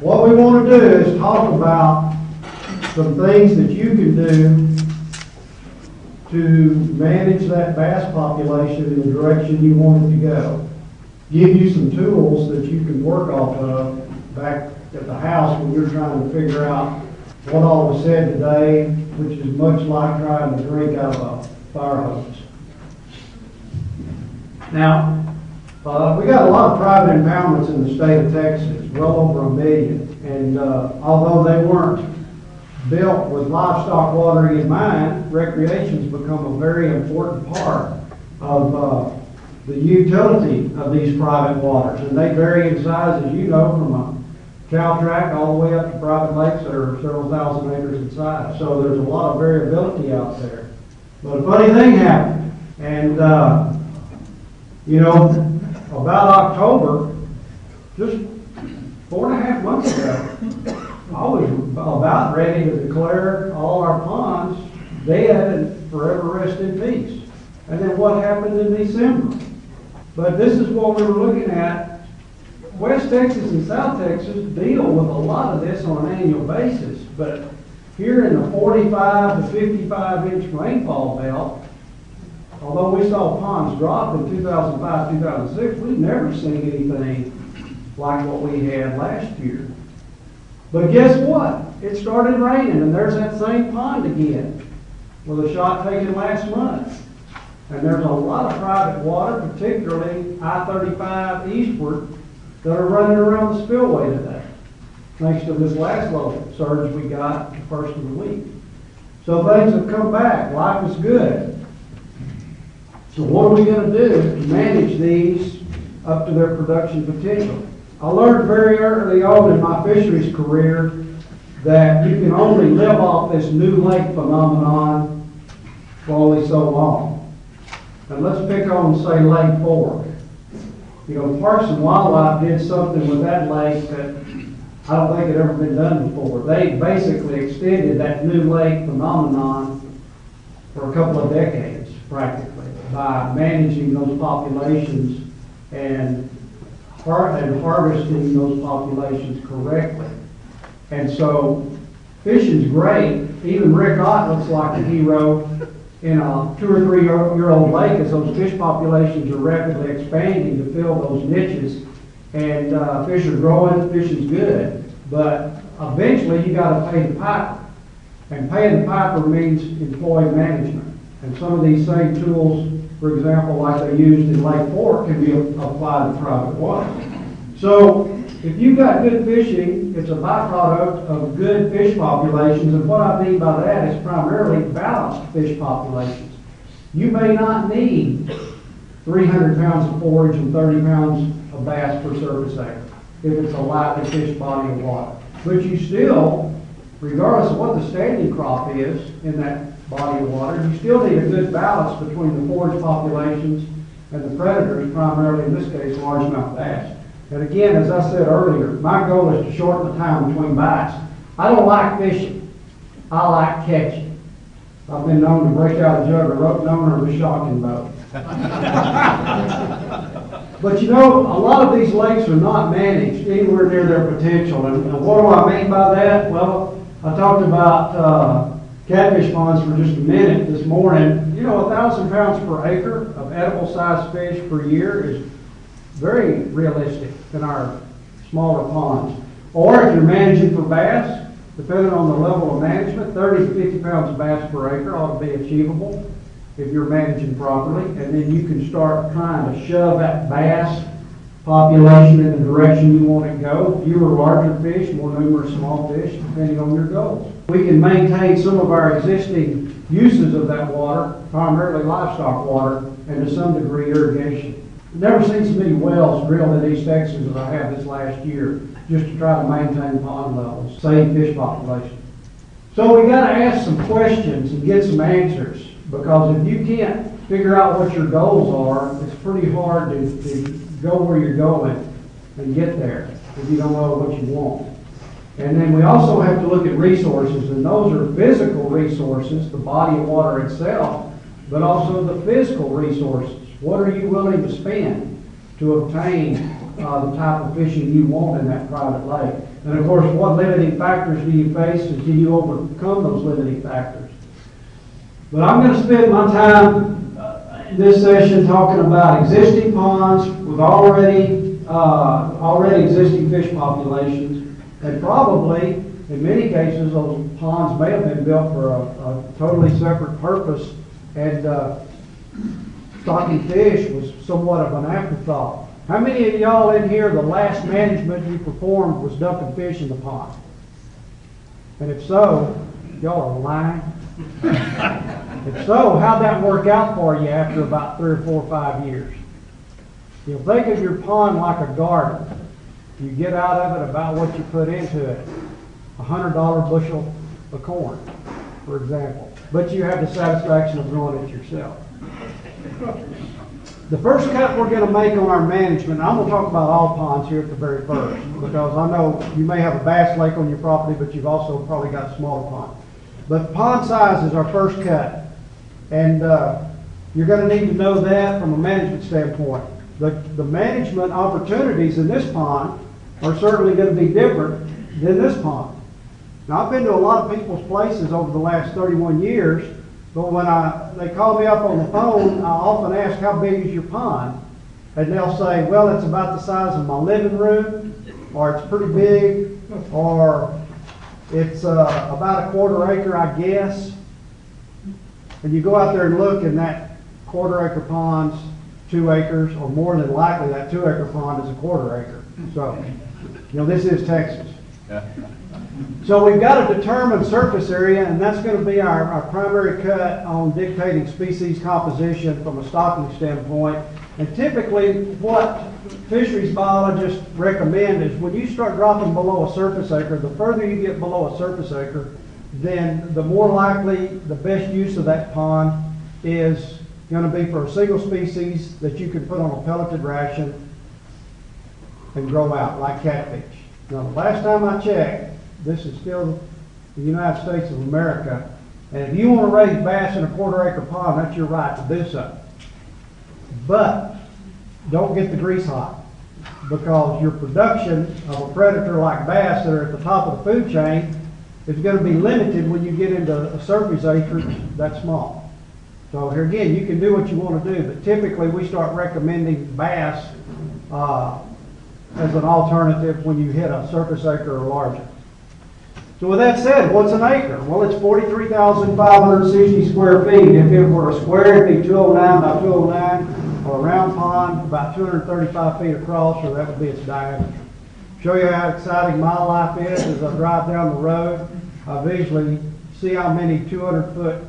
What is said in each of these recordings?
what we want to do is talk about some things that you can do to manage that bass population in the direction you want it to go. Give you some tools that you can work off of back at the house when you're trying to figure out what all was said today, which is much like trying to drink out of a fire hose. Now, we got a lot of private impoundments in the state of Texas, well over 1 million. And although they weren't built with livestock watering in mind, recreation's become a very important part of the utility of these private waters. And they vary in size, as you know, from a cow track all the way up to private lakes that are several thousand acres in size. So there's a lot of variability out there. But a funny thing happened. And, about October, just 4.5 months ago, I was about ready to declare all our ponds dead and forever rest in peace. And then what happened in December? But this is what we were looking at. West Texas and South Texas deal with a lot of this on an annual basis. But here in the 45 to 55 inch rainfall belt, although we saw ponds drop in 2005, 2006, we've never seen anything like what we had last year. But guess what? It started raining, and there's that same pond again with a shot taken last month. And there's a lot of private water, particularly I-35 eastward, that are running around the spillway today, thanks to this last low surge we got the first of the week. So things have come back. Life is good. So what are we going to do to manage these up to their production potential? I learned very early on in my fisheries career that you can only live off this new lake phenomenon for only so long. And let's pick on, say, Lake Fork. Parks and Wildlife did something with that lake that I don't think had ever been done before. They basically extended that new lake phenomenon for a couple of decades, practically, by managing those populations and harvesting those populations correctly. And so fishing's great. Even Rick Ott looks like a hero in a 2 or 3 year old lake as those fish populations are rapidly expanding to fill those niches. And fish are growing, fishing's good. But eventually you got to pay the piper. And paying the piper means employee management. And some of these same tools, for example, like they used in Lake Fork, can be applied to private water. So if you've got good fishing, it's a byproduct of good fish populations. And what I mean by that is primarily balanced fish populations. You may not need 300 pounds of forage and 30 pounds of bass per surface acre if it's a lightly fished body of water. But you still, regardless of what the standing crop is in that body of water, you still need a good balance between the forage populations and the predators, primarily in this case largemouth bass. And again, as I said earlier, my goal is to shorten the time between bites. I don't like fishing. I like catching. I've been known to break out a jug of rope, known her the shocking boat. But a lot of these lakes are not managed anywhere near their potential. And what do I mean by that? Well, I talked about catfish ponds for just a minute this morning. 1,000 pounds per acre of edible sized fish per year is very realistic in our smaller ponds. Or if you're managing for bass, depending on the level of management, 30 to 50 pounds of bass per acre ought to be achievable if you're managing properly. And then you can start trying to shove that bass population in the direction you want it to go. Fewer larger fish, more numerous small fish, depending on your goals. We can maintain some of our existing uses of that water, primarily livestock water, and to some degree irrigation. I've never seen so many wells drilled in East Texas as I have this last year, just to try to maintain pond levels, save fish population. So we got to ask some questions and get some answers, because if you can't figure out what your goals are, it's pretty hard to go where you're going and get there if you don't know what you want. And then we also have to look at resources, and those are physical resources, the body of water itself, but also the physical resources. What are you willing to spend to obtain the type of fishing you want in that private lake? And of course, what limiting factors do you face, and can you overcome those limiting factors? But I'm going to spend my time in this session talking about existing ponds with already existing fish populations, and probably, in many cases, those ponds may have been built for a totally separate purpose, and stocking fish was somewhat of an afterthought. How many of y'all in here, the last management you performed was dumping fish in the pond? And if so, y'all are lying. If so, how'd that work out for you after about 3 or 4 or 5 years? You'll think of your pond like a garden. You get out of it about what you put into it. $100 bushel of corn, for example. But you have the satisfaction of growing it yourself. The first cut we're going to make on our management, and I'm going to talk about all ponds here at the very first, because I know you may have a bass lake on your property, but you've also probably got a smaller pond. But pond size is our first cut, and you're going to need to know that from a management standpoint. The management opportunities in this pond are certainly going to be different than this pond. Now, I've been to a lot of people's places over the last 31 years, but when they call me up on the phone, I often ask, how big is your pond? And they'll say, well, it's about the size of my living room, or it's pretty big, or it's about a 1/4 acre, I guess. And you go out there and look, and that 1/4 acre pond's 2 acres, or more than likely that 2 acre pond is a 1/4 acre. So, this is Texas. So we've got to determine surface area, and that's going to be our primary cut on dictating species composition from a stocking standpoint. And typically what fisheries biologists recommend is when you start dropping below a surface acre, the further you get below a surface acre, then the more likely the best use of that pond is going to be for a single species that you can put on a pelleted ration and grow out, like catfish. Now, the last time I checked, this is still the United States of America, and if you want to raise bass in a 1/4 acre pond, that's your right to do so. But don't get the grease hot, because your production of a predator like bass that are at the top of the food chain is going to be limited when you get into a surface acreage that small. So here again, you can do what you want to do, but typically we start recommending bass as an alternative when you hit a surface acre or larger. So with that said, what's an acre? Well, it's 43,560 square feet. If it were a square, it'd be 209 by 209, or a round pond, about 235 feet across, or that would be its diameter. Show you how exciting my life is as I drive down the road. I visually see how many 200-foot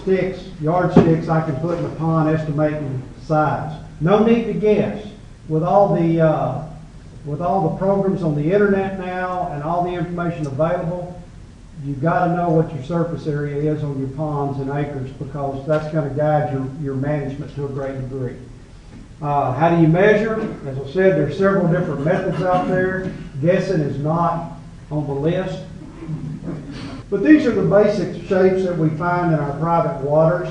sticks, yardsticks, I can put in the pond, estimating size. No need to guess. With all the programs on the internet now and all the information available, you've got to know what your surface area is on your ponds and acres, because that's going to guide your management to a great degree. How do you measure? As I said, there's several different methods out there. Guessing is not on the list. But these are the basic shapes that we find in our private waters.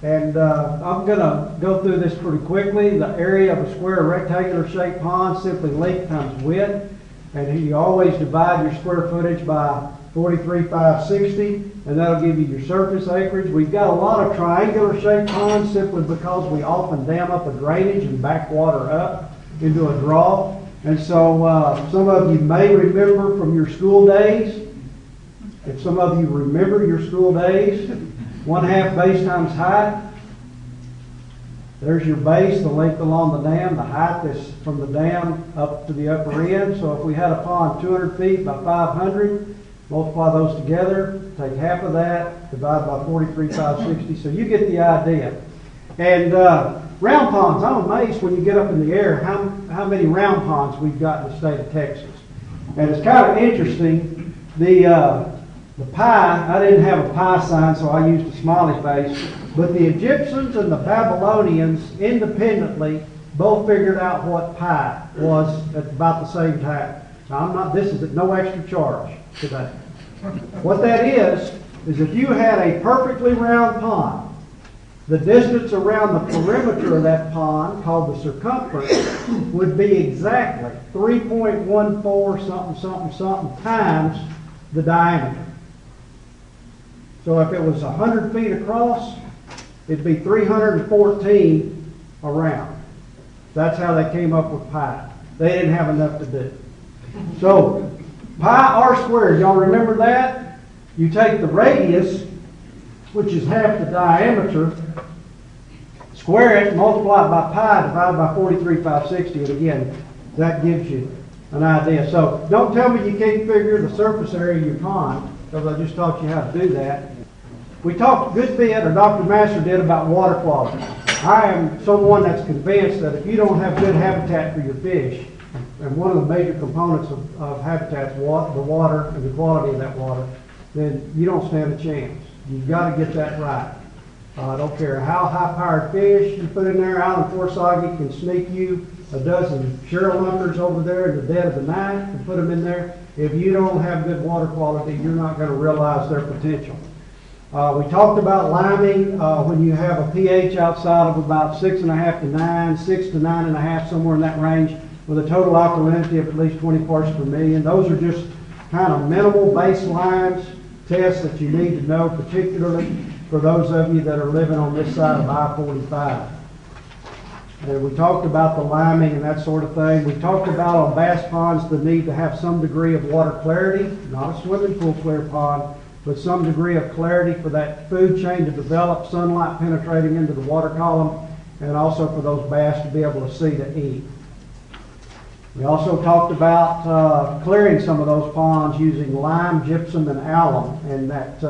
And I'm going to go through this pretty quickly. The area of a square rectangular shaped pond, simply length times width. And you always divide your square footage by 43,560, and that'll give you your surface acreage. We've got a lot of triangular shaped ponds simply because we often dam up a drainage and back water up into a draw. And so some of you may remember from your school days, if some of you remember your school days, 1/2 base times height. There's your base, the length along the dam. The height is from the dam up to the upper end. So if we had a pond 200 feet by 500, multiply those together, take half of that, divide by 43,560. So you get the idea. And round ponds, I'm amazed when you get up in the air how many round ponds we've got in the state of Texas. And it's kind of interesting. The pie, I didn't have a pie sign, so I used a smiley face. But the Egyptians and the Babylonians independently both figured out what pi was at about the same time. Now, this is at no extra charge today. What that is if you had a perfectly round pond The distance around the perimeter of that pond, called the circumference, would be exactly 3.14 something, something, something times the diameter. So if it was 100 feet across, it'd be 314 around. That's how they came up with pi. They didn't have enough to do. So pi r squared, y'all remember that? You take the radius, which is half the diameter, square it, multiply it by pi, divide by 43,560, and again, that gives you an idea. So don't tell me you can't figure the surface area of your pond, because I just taught you how to do that. We talked a good bit, or Dr. Master did, about water quality. I am someone that's convinced that if you don't have good habitat for your fish, and one of the major components of habitat is the water and the quality of that water, then you don't stand a chance. You've got to get that right. I don't care how high-powered fish you put in there. Alan Forsage can sneak you a dozen Cheryl lunkers over there in the dead of the night and put them in there. If you don't have good water quality, you're not going to realize their potential. We talked about liming when you have a pH outside of about 6.5 to 9, 6 to 9.5, somewhere in that range, with a total alkalinity of at least 20 parts per million. Those are just kind of minimal baselines, tests that you need to know, particularly for those of you that are living on this side of I-45. And we talked about the liming and that sort of thing. We talked about on bass ponds the need to have some degree of water clarity, not a swimming pool clear pond, but some degree of clarity for that food chain to develop, sunlight penetrating into the water column, and also for those bass to be able to see to eat. We also talked about clearing some of those ponds using lime, gypsum, and alum, and that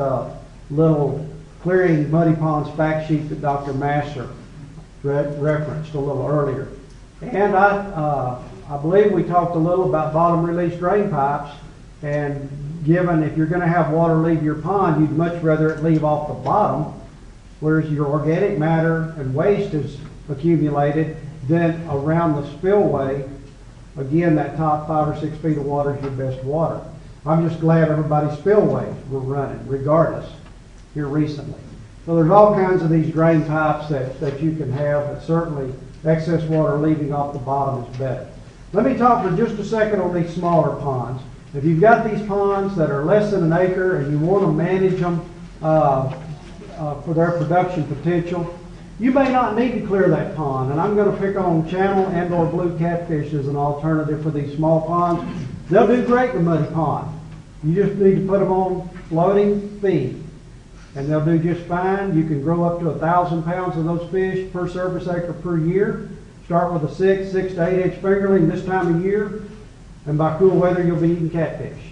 little clearing muddy ponds fact sheet that Dr. Master referenced a little earlier. And I believe we talked a little about bottom release drain pipes, and given if you're going to have water leave your pond, you'd much rather it leave off the bottom, whereas your organic matter and waste is accumulated, than around the spillway. Again, that top 5 or 6 feet of water is your best water. I'm just glad everybody's spillways were running, regardless, here recently. So there's all kinds of these drain pipes that you can have, but certainly excess water leaving off the bottom is better. Let me talk for just a second on these smaller ponds. If you've got these ponds that are less than an acre and you want to manage them for their production potential, you may not need to clear that pond. And I'm going to pick on channel and or blue catfish as an alternative for these small ponds. They'll do great in a muddy pond. You just need to put them on floating feed, and they'll do just fine. You can grow up to 1,000 pounds of those fish per surface acre per year. Start with a 6 to 8 inch fingerling this time of year, and by cool weather you'll be eating catfish.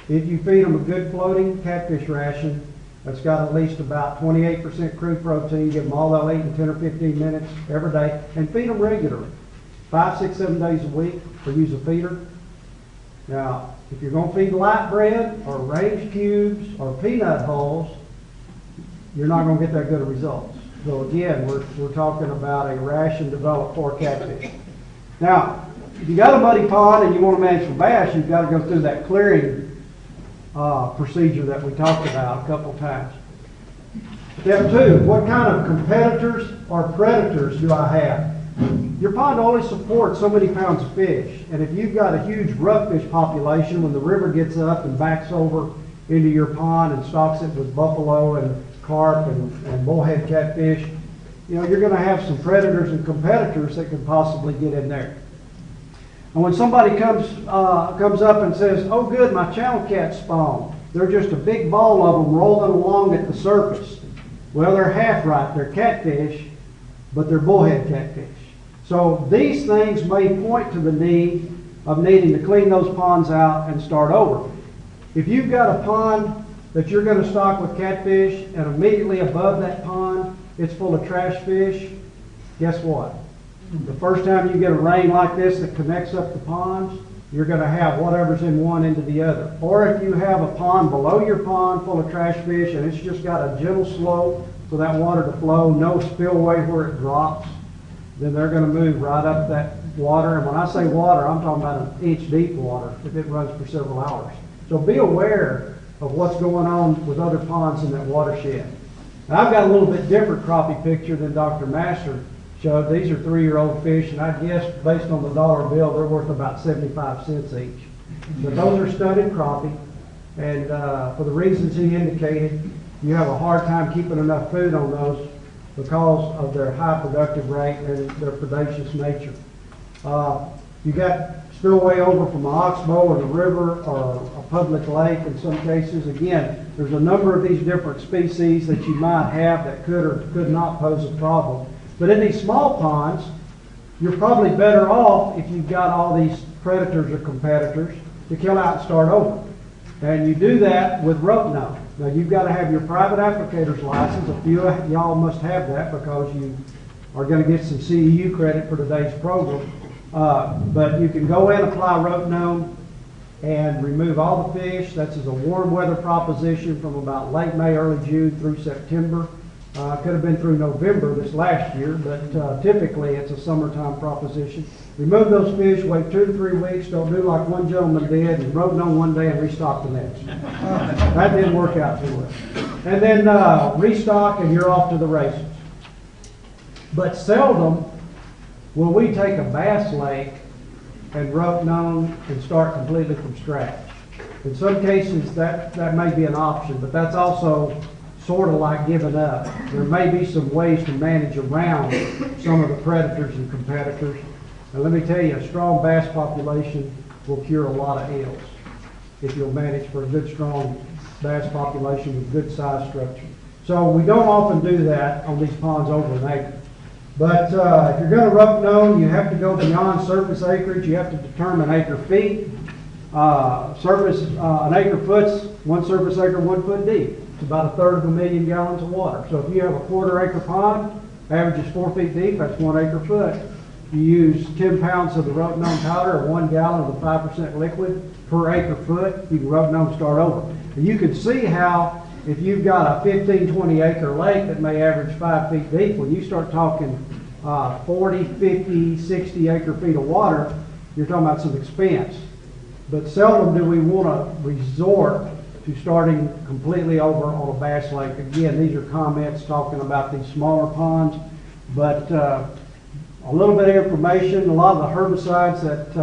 If you feed them a good floating catfish ration that's got at least about 28% crude protein, give them all they'll eat in 10 or 15 minutes every day, and feed them regularly, 5, 6, 7 days a week, or use a feeder. Now, if you're going to feed light bread or range cubes or peanut hulls, you're not going to get that good of results. So again, we're talking about a ration developed for catfish. Now, if you got a muddy pond and you want to manage for bass, you've got to go through that clearing procedure that we talked about a couple times. Step 2, what kind of competitors or predators do I have? Your pond only supports so many pounds of fish, and if you've got a huge rough fish population, when the river gets up and backs over into your pond and stocks it with buffalo and carp and bullhead catfish, you know, you're going to have some predators and competitors that could possibly get in there. And when somebody comes up and says, "Oh good, my channel cat spawned," they're just a big ball of them rolling along at the surface. Well, they're half right. They're catfish, but they're bullhead catfish. So these things may point to the need of needing to clean those ponds out and start over. If you've got a pond that you're going to stock with catfish, and immediately above that pond it's full of trash fish, guess what? The first time you get a rain like this that connects up the ponds, you're going to have whatever's in one into the other. Or if you have a pond below your pond full of trash fish and it's just got a gentle slope for that water to flow, no spillway where it drops, then they're going to move right up that water. And when I say water, I'm talking about an inch deep water if it runs for several hours. So be aware of what's going on with other ponds in that watershed. And I've got a little bit different crappie picture than Dr. Master showed. These are 3-year-old fish, and I guess based on the dollar bill, they're worth about 75 cents each. But those are studded crappie, and for the reasons he indicated, you have a hard time keeping enough food on those because of their high productive rate and their predaceous nature. You got spillway over from an oxbow or the river or a public lake in some cases. Again, there's a number of these different species that you might have that could or could not pose a problem. But in these small ponds, you're probably better off if you've got all these predators or competitors to kill out and start over. And you do that with rope note. Now you've got to have your private applicator's license. A few of y'all must have that because you are going to get some CEU credit for today's program. But you can go in, apply rope gnome, and remove all the fish. That's as a warm weather proposition from about late May, early June through September. Could have been through November this last year, but typically it's a summertime proposition. Remove those fish, wait 2 to 3 weeks. Don't do like one gentleman did and rope gnome one day and restock the next. That didn't work out too well. And then restock and you're off to the races. But seldom will we take a bass lake and rope gnome and start completely from scratch. In some cases that may be an option, but that's also sort of like giving up. There may be some ways to manage around some of the predators and competitors. And let me tell you, a strong bass population will cure a lot of ills if you'll manage for a good, strong bass population with good size structure. So we don't often do that on these ponds over an acre. But if you're going to rope gnome, you have to go beyond surface acreage. You have to determine acre feet. An acre foot's 1 surface acre, 1 foot deep. It's about 1/3 of a million gallons of water. So if you have a 1/4 acre pond, average is 4 feet deep, that's 1 acre foot. You use 10 pounds of the rope gnome powder or 1 gallon of the 5% liquid per acre foot. You can rope gnome start over. And you can see how if you've got a 15, 20 acre lake that may average 5 feet deep, when you start talking 40, 50, 60 acre feet of water, you're talking about some expense. But seldom do we want to resort to starting completely over on a bass lake. Again, these are comments talking about these smaller ponds, but a little bit of information. A lot of the herbicides that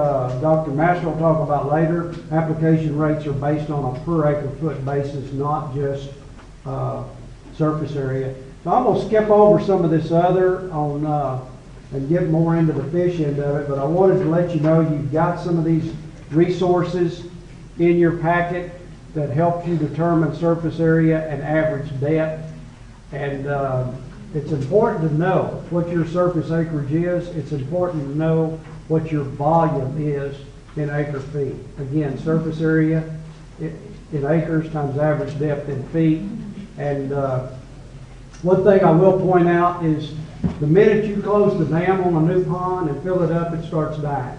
Dr. Master will talk about later, application rates are based on a per acre foot basis, not just surface area. So I'm going to skip over some of this other and get more into the fish end of it, but I wanted to let you know you've got some of these resources in your packet that help you determine surface area and average depth. And it's important to know what your surface acreage is. It's important to know what your volume is in acre feet. Again, surface area in acres times average depth in feet. And one thing I will point out is the minute you close the dam on a new pond and fill it up, it starts dying.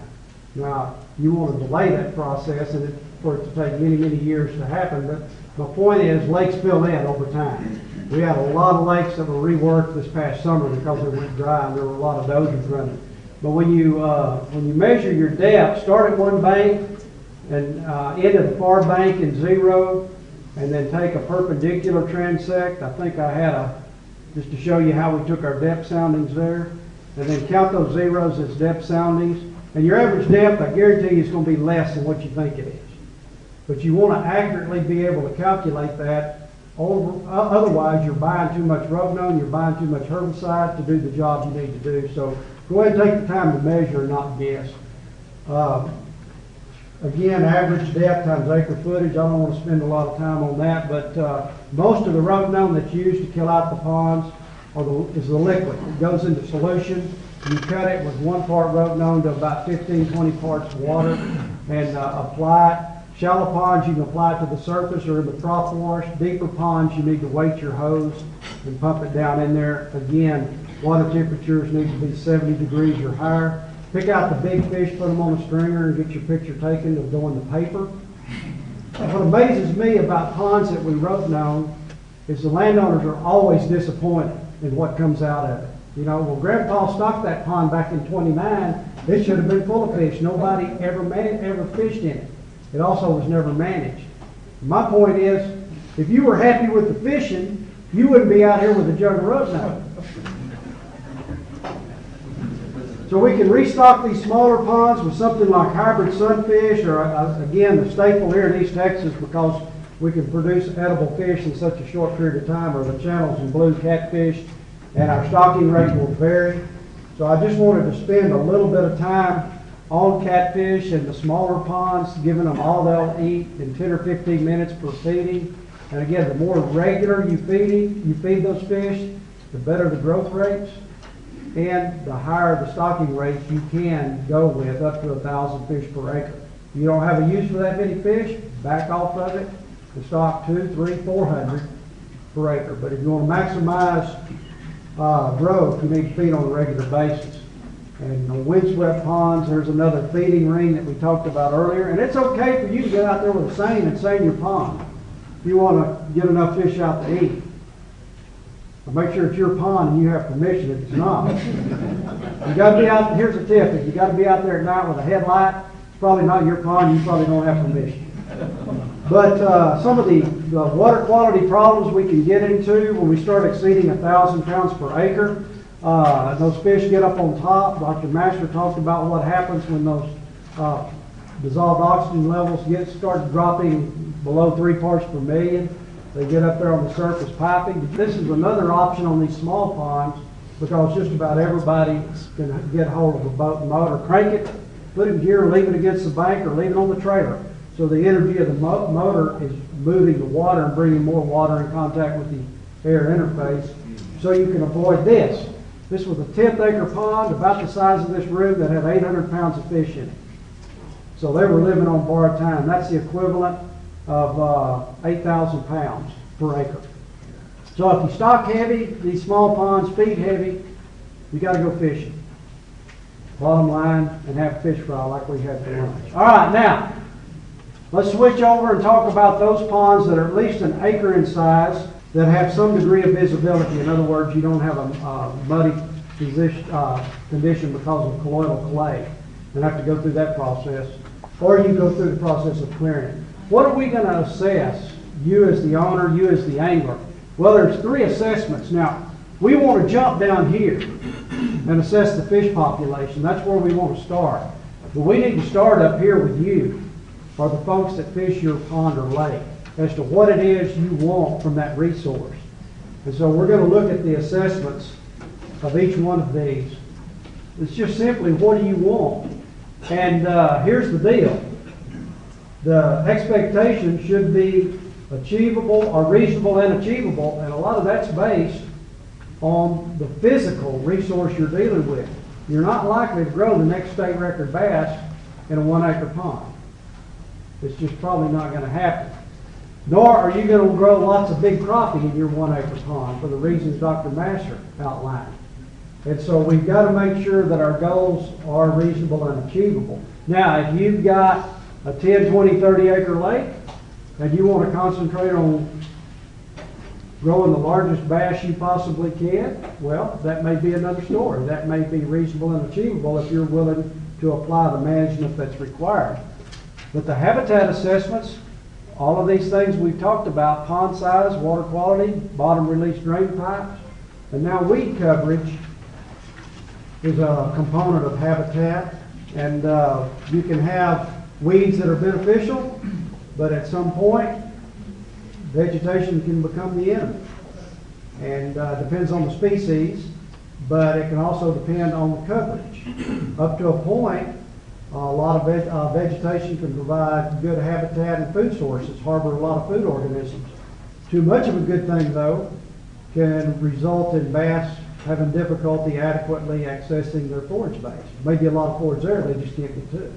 Now, you want to delay that process and for it to take many, many years to happen, but my point is lakes fill in over time. We had a lot of lakes that were reworked this past summer because they went dry and there were a lot of dozers running. But when you measure your depth, start at one bank and end at the far bank in 0, and then take a perpendicular transect. I think I had just to show you how we took our depth soundings there, and then count those zeros as depth soundings. And your average depth, I guarantee you, is going to be less than what you think it is. But you want to accurately be able to calculate that. Otherwise, you're buying too much rope gnome, you're buying too much herbicide to do the job you need to do. So go ahead and take the time to measure and not guess. Again, average depth times acre footage. I don't want to spend a lot of time on that, but most of the rope gnome that's used to kill out the ponds is the liquid. It goes into solution. You cut it with 1 part rope gnome to about 15, 20 parts water and apply it. Shallow ponds, you can apply it to the surface or in the prop wash. Deeper ponds, you need to weight your hose and pump it down in there. Again, water temperatures need to be 70 degrees or higher. Pick out the big fish, put them on a stringer, and get your picture taken to go in the paper. What amazes me about ponds that we rope gnome is the landowners are always disappointed in what comes out of it. You know, when Grandpa stocked that pond back in 29, it should have been full of fish. Nobody ever fished in it. It also was never managed. My point is, if you were happy with the fishing, you wouldn't be out here with a jug of rope now. So we can restock these smaller ponds with something like hybrid sunfish, or again, the staple here in East Texas, because we can produce edible fish in such a short period of time, are the channels and blue catfish, and our stocking rate will vary. So I just wanted to spend a little bit of time on catfish and the smaller ponds, giving them all they'll eat in 10 or 15 minutes per feeding. And again, the more regular you feed those fish, the better the growth rates, and the higher the stocking rates you can go with, up to 1,000 fish per acre. If you don't have a use for that many fish, back off of it and stock 200, 300, 400 per acre. But if you want to maximize growth, you need to feed on a regular basis. And on windswept ponds, there's another feeding ring that we talked about earlier. And it's okay for you to get out there with a seine and seine your pond if you want to get enough fish out to eat. But make sure it's your pond and you have permission if it's not. You got to be out. Here's a tip: if you got to be out there at night with a headlight, it's probably not your pond. You probably don't have permission. But some of the water quality problems we can get into when we start exceeding 1,000 pounds per acre. Those fish get up on top. Dr. Master talked about what happens when those dissolved oxygen levels start dropping below 3 parts per million. They get up there on the surface piping. This is another option on these small ponds, because just about everybody can get hold of a boat and motor, crank it, put it in gear, leave it against the bank, or leave it on the trailer. So the energy of the motor is moving the water and bringing more water in contact with the air interface, so you can avoid this. This was a 10th acre pond, about the size of this room, that had 800 pounds of fish in it. So they were living on borrowed time. That's the equivalent of 8,000 pounds per acre. So if you stock heavy, these small ponds, feed heavy, you got to go fishing. Bottom line, and have fish fry like we had for lunch. All right, now, let's switch over and talk about those ponds that are at least an acre in size, that have some degree of visibility. In other words, you don't have a muddy condition because of colloidal clay and have to go through that process, or you go through the process of clearing it. What are we going to assess, you as the owner, you as the angler? Well, there's 3 assessments. Now, we want to jump down here and assess the fish population. That's where we want to start. But we need to start up here with you, or the folks that fish your pond or lake, as to what it is you want from that resource. And so we're going to look at the assessments of each one of these. It's just simply, what do you want? And here's the deal. The expectation should be achievable, or reasonable and achievable, and a lot of that's based on the physical resource you're dealing with. You're not likely to grow the next state record bass in a 1 acre pond. It's just probably not going to happen. Nor are you going to grow lots of big crappie in your 1 acre pond, for the reasons Dr. Master outlined. And so we've got to make sure that our goals are reasonable and achievable. Now, if you've got a 10, 20, 30 acre lake, and you want to concentrate on growing the largest bass you possibly can, well, that may be another story. That may be reasonable and achievable if you're willing to apply the management that's required. But the habitat assessments, all of these things we've talked about: pond size, water quality, bottom release drain pipes, and now weed coverage is a component of habitat. And you can have weeds that are beneficial, but at some point, vegetation can become the enemy. And depends on the species, but it can also depend on the coverage. Up to a point, a lot of vegetation can provide good habitat and food sources, harbor a lot of food organisms. Too much of a good thing, though, can result in bass having difficulty adequately accessing their forage base. Maybe a lot of forage there, they just can't get to it.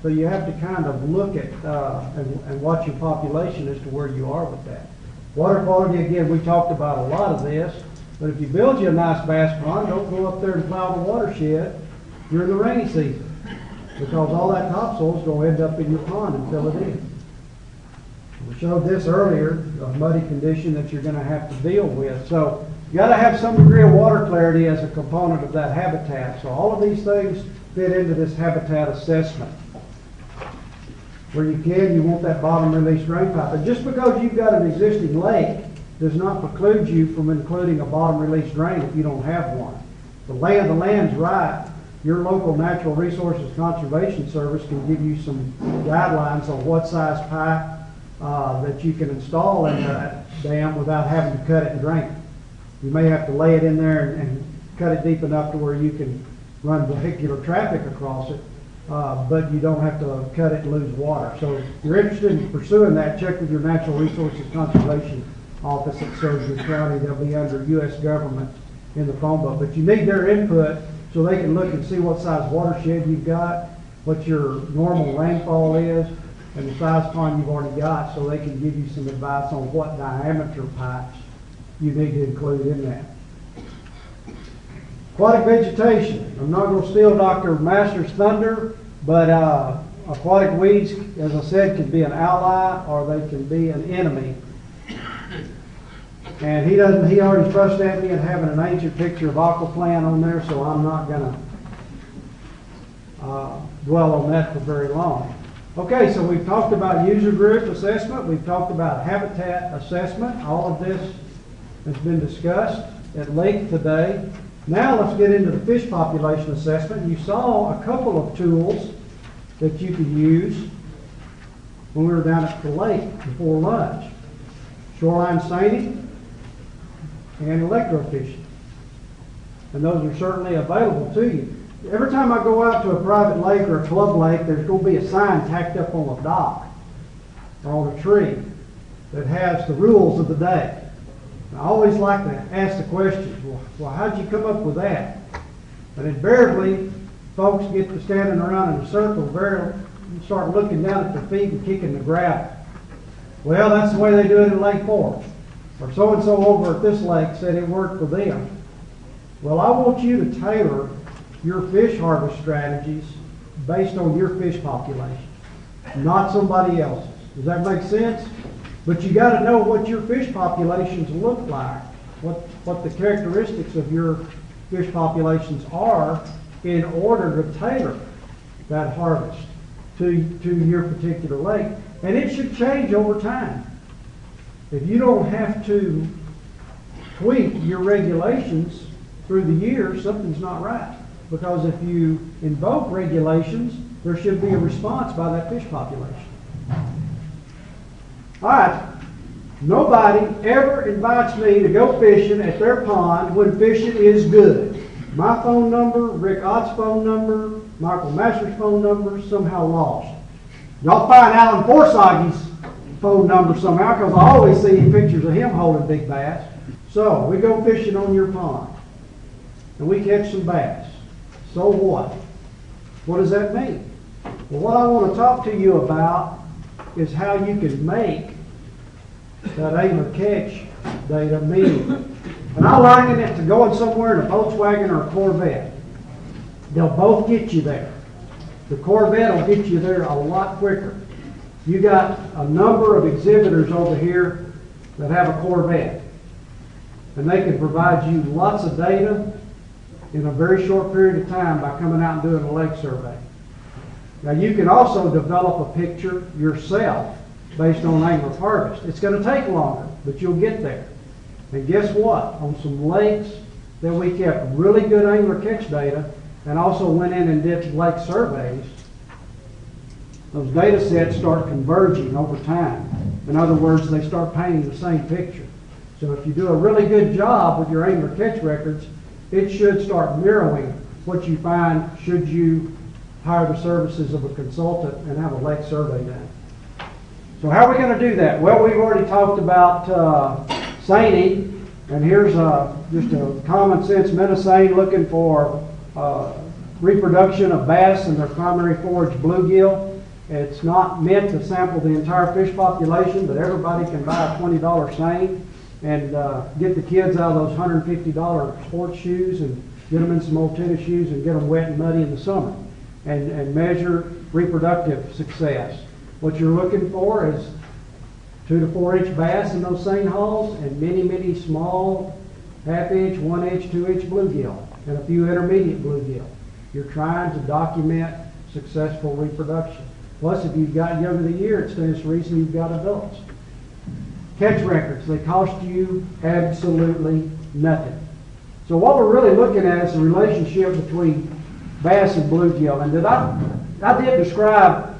So you have to kind of look at and watch your population as to where you are with that. Water quality, again, we talked about a lot of this, but if you build you a nice bass pond, don't go up there and plow the watershed during the rainy season, because all that topsoil is going to end up in your pond and fill it in. We showed this earlier, a muddy condition that you're going to have to deal with. So you got to have some degree of water clarity as a component of that habitat. So all of these things fit into this habitat assessment. Where you want that bottom release drain pipe. And just because you've got an existing lake does not preclude you from including a bottom release drain if you don't have one. The lay of the land's right. Your local Natural Resources Conservation Service can give you some guidelines on what size pipe that you can install in that dam without having to cut it and drain it. You may have to lay it in there and cut it deep enough to where you can run vehicular traffic across it, but you don't have to cut it and lose water. So if you're interested in pursuing that, check with your Natural Resources Conservation Office that serves your county. They'll be under U.S. government in the phone book. But you need their input so they can look and see what size watershed you've got, what your normal rainfall is, and the size pond you've already got, so they can give you some advice on what diameter pipes you need to include in that. Aquatic vegetation. I'm not going to steal Dr. Masters' thunder, but aquatic weeds, as I said, can be an ally or they can be an enemy. And he already fussed at me at having an ancient picture of aquaplant on there, so I'm not going to dwell on that for very long. Okay, so we've talked about user group assessment. We've talked about habitat assessment. All of this has been discussed at length today. Now let's get into the fish population assessment. You saw a couple of tools that you could use when we were down at the lake before lunch. Shoreline seining and electrofishing. And those are certainly available to you. Every time I go out to a private lake or a club lake, there's going to be a sign tacked up on a dock or on a tree that has the rules of the day. I always like to ask the question, well, how'd you come up with that? And invariably, folks get to standing around in a circle, and start looking down at their feet and kicking the gravel. Well, that's the way they do it in Lake Forest. Or so-and-so over at this lake said it worked for them. Well, I want you to tailor your fish harvest strategies based on your fish population, not somebody else's. Does that make sense? But you got to know what your fish populations look like, what the characteristics of your fish populations are in order to tailor that harvest to your particular lake. And it should change over time. If you don't have to tweak your regulations through the years, something's not right. Because if you invoke regulations, there should be a response by that fish population. All right. Nobody ever invites me to go fishing at their pond when fishing is good. My phone number, Rick Ott's phone number, Michael Masters' phone number, somehow lost. Y'all find Alan Forsaggy's phone number somehow, because I always see pictures of him holding big bass. So, we go fishing on your pond, and we catch some bass. So what? What does that mean? Well, what I want to talk to you about is how you can make that angler catch data meaningful. And I liken it to going somewhere in a Volkswagen or a Corvette. They'll both get you there. The Corvette will get you there a lot quicker. You got a number of exhibitors over here that have a Corvette. And they can provide you lots of data in a very short period of time by coming out and doing a lake survey. Now you can also develop a picture yourself based on angler harvest. It's going to take longer, but you'll get there. And guess what? On some lakes that we kept really good angler catch data and also went in and did lake surveys, those data sets start converging over time. In other words, they start painting the same picture. So if you do a really good job with your angler catch records, it should start mirroring what you find should you hire the services of a consultant and have a lake survey done. So how are we going to do that? Well, we've already talked about seining, and here's just a common sense metaseine looking for reproduction of bass and their primary forage bluegill. It's not meant to sample the entire fish population, but everybody can buy a $20 seine and get the kids out of those $150 sports shoes and get them in some old tennis shoes and get them wet and muddy in the summer and measure reproductive success. What you're looking for is 2 to 4 inch bass in those seine hulls and many, many small half-inch, 1-inch, 2-inch bluegill and a few intermediate bluegill. You're trying to document successful reproduction. Plus, if you've got young of the year, it stands to reason you've got adults. catch records. They cost you absolutely nothing. So what we're really looking at is the relationship between bass and bluegill. And I did describe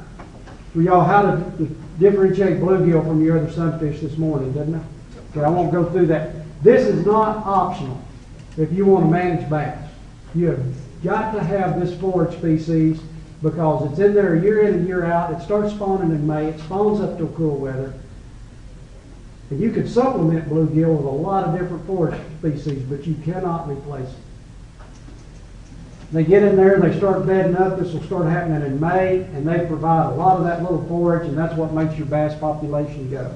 for y'all how to differentiate bluegill from your other sunfish this morning, didn't I? Okay, I won't go through that. This is not optional if you want to manage bass. You have got to have this forage species because it's in there a year in and year out. It starts spawning in May. It spawns up till cool weather. And you can supplement bluegill with a lot of different forage species, but you cannot replace it. They get in there and they start bedding up. This will start happening in May, and they provide a lot of that little forage, and that's what makes your bass population go.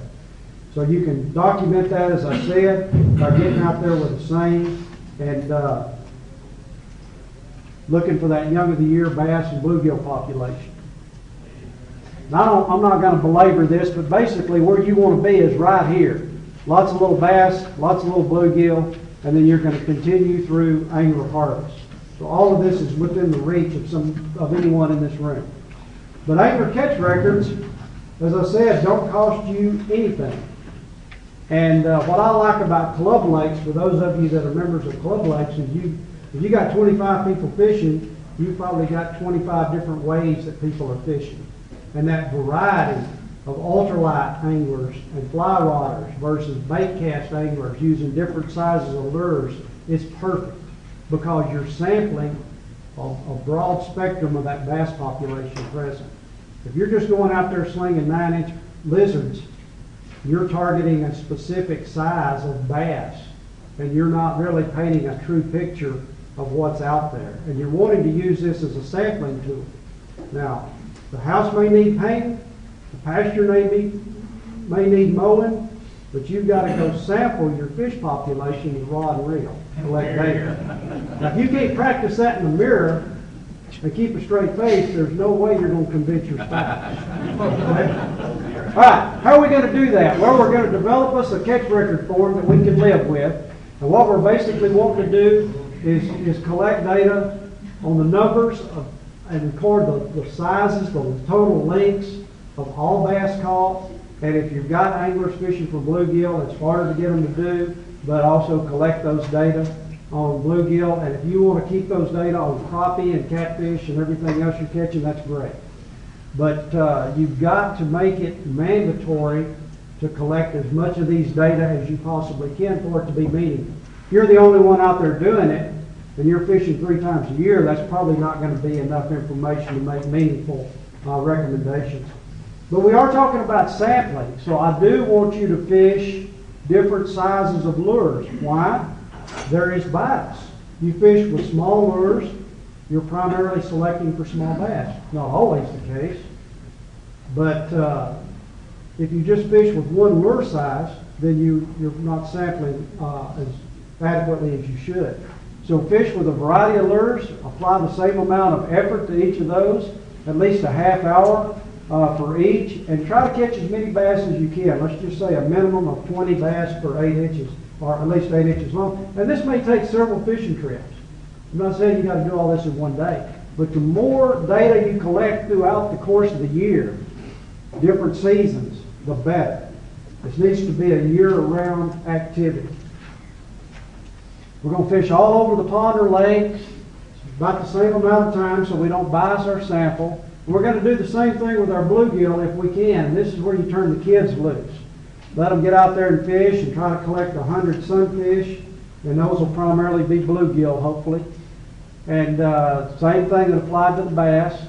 So you can document that, as I said, by getting out there with the seine and looking for that young of the year bass and bluegill population. Now, I'm not going to belabor this, but basically where you want to be is right here. Lots of little bass, lots of little bluegill, and then you're going to continue through angler harvest. So all of this is within the reach of anyone in this room. But angler catch records, as I said, don't cost you anything. And what I like about club lakes, for those of you that are members of club lakes, is if you got 25 people fishing, you've probably got 25 different ways that people are fishing. And that variety of ultralight anglers and fly rodders versus bait cast anglers using different sizes of lures is perfect because you're sampling a broad spectrum of that bass population present. If you're just going out there slinging 9-inch lizards, you're targeting a specific size of bass, and you're not really painting a true picture of what's out there. And you're wanting to use this as a sampling tool. Now, the house may need painting, the pasture may need mowing, but you've got to go sample your fish population with rod and reel, collect data. Now, if you can't practice that in the mirror and keep a straight face, there's no way you're going to convince your spouse. Okay? All right, how are we going to do that? Well, we're going to develop us a catch record form that we can live with. And what we're basically wanting to do is collect data on the numbers and record the sizes, the total lengths of all bass caught. And if you've got anglers fishing for bluegill, it's harder to get them to do, but also collect those data on bluegill. And if you want to keep those data on crappie and catfish and everything else you're catching, that's great. But you've got to make it mandatory to collect as much of these data as you possibly can for it to be meaningful. If you're the only one out there doing it, and you're fishing 3 times a year, that's probably not going to be enough information to make meaningful recommendations. But we are talking about sampling, so I do want you to fish different sizes of lures. Why? There is bias. You fish with small lures, you're primarily selecting for small bass. Not always the case, but if you just fish with one lure size, then you're not sampling as adequately as you should. So fish with a variety of lures, apply the same amount of effort to each of those, at least a half hour for each, and try to catch as many bass as you can. Let's just say a minimum of 20 bass per 8 inches, or at least 8 inches long. And this may take several fishing trips. I'm not saying you got to do all this in one day, but the more data you collect throughout the course of the year, different seasons, the better. This needs to be a year-round activity. We're going to fish all over the pond or lake, about the same amount of time so we don't bias our sample. And we're going to do the same thing with our bluegill if we can. This is where you turn the kids loose. Let them get out there and fish and try to collect 100 sunfish, and those will primarily be bluegill, hopefully. And same thing that applied to the bass,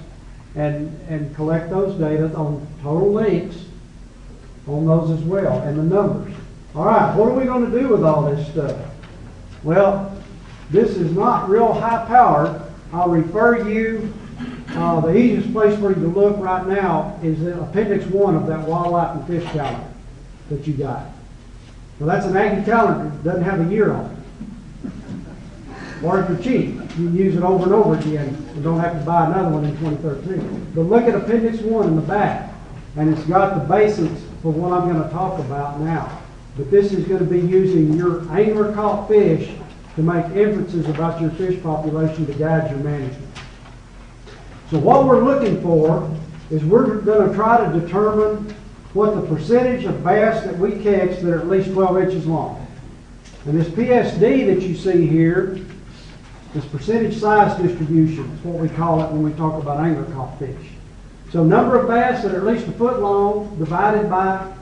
and collect those data on total lengths on those as well, and the numbers. All right, what are we going to do with all this stuff? Well, this is not real high powered. I'll refer you, the easiest place for you to look right now is in Appendix 1 of that Wildlife and Fish calendar that you got. Well, that's an Aggie calendar. It doesn't have a year on it. Or if you're cheap, you can use it over and over again and don't have to buy another one in 2013. But look at Appendix 1 in the back, and it's got the basics for what I'm going to talk about now. But this is going to be using your angler caught fish to make inferences about your fish population to guide your management. So what we're looking for is we're going to try to determine what the percentage of bass that we catch that are at least 12 inches long. And this PSD that you see here, this percentage size distribution is what we call it when we talk about angler caught fish. So number of bass that are at least a foot long divided by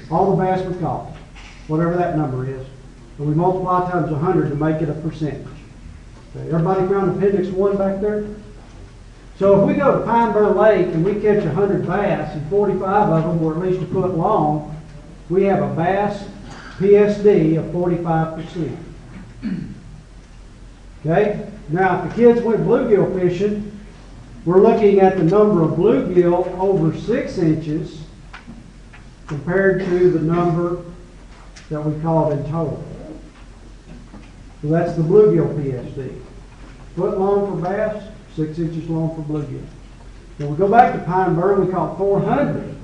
all the bass we caught, whatever that number is. And we multiply times 100 to make it a percentage. Okay, everybody found Appendix 1 back there? So if we go to Pine Bur Lake and we catch 100 bass and 45 of them were at least a foot long, we have a bass PSD of 45%. Okay? Now if the kids went bluegill fishing, we're looking at the number of bluegill over 6 inches compared to the number that we caught in total. So that's the bluegill PSD. Foot long for bass, 6 inches long for bluegill. When we go back to Pine Bur, we caught 400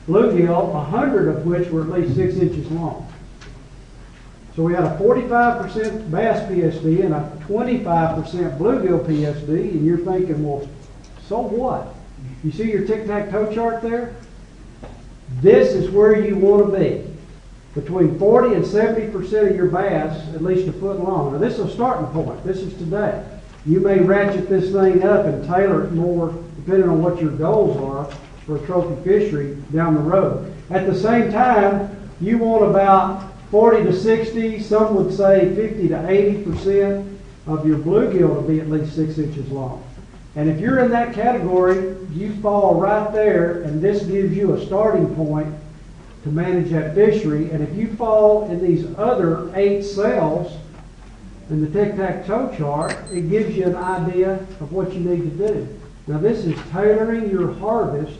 bluegill, 100 of which were at least 6 inches long. So we had a 45% bass PSD and a 25% bluegill PSD, and you're thinking, well, so what? You see your Tic Tac Toe Chart there? This is where you want to be. Between 40 and 70% of your bass, at least a foot long. Now this is a starting point. This is today. You may ratchet this thing up and tailor it more depending on what your goals are for a trophy fishery down the road. At the same time, you want about 40 to 60, some would say 50 to 80% of your bluegill to be at least 6 inches long. And if you're in that category, you fall right there, and this gives you a starting point to manage that fishery. And if you fall in these other 8 cells in the Tic Tac Toe Chart, it gives you an idea of what you need to do. Now this is tailoring your harvest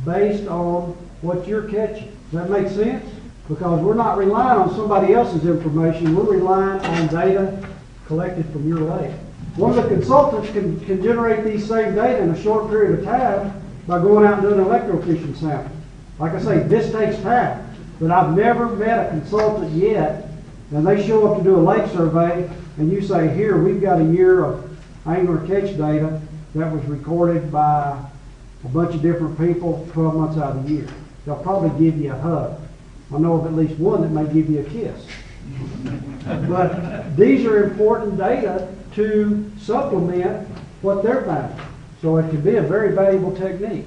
based on what you're catching. Does that make sense? Because we're not relying on somebody else's information, we're relying on data collected from your lake. One of the consultants can generate these same data in a short period of time by going out and doing an electrofishing sample. Like I say, this takes time, but I've never met a consultant yet, and they show up to do a lake survey, and you say, here, we've got a year of angler catch data that was recorded by a bunch of different people 12 months out of the year. They'll probably give you a hug. I know of at least one that may give you a kiss. But these are important data to supplement what they're finding. So it can be a very valuable technique.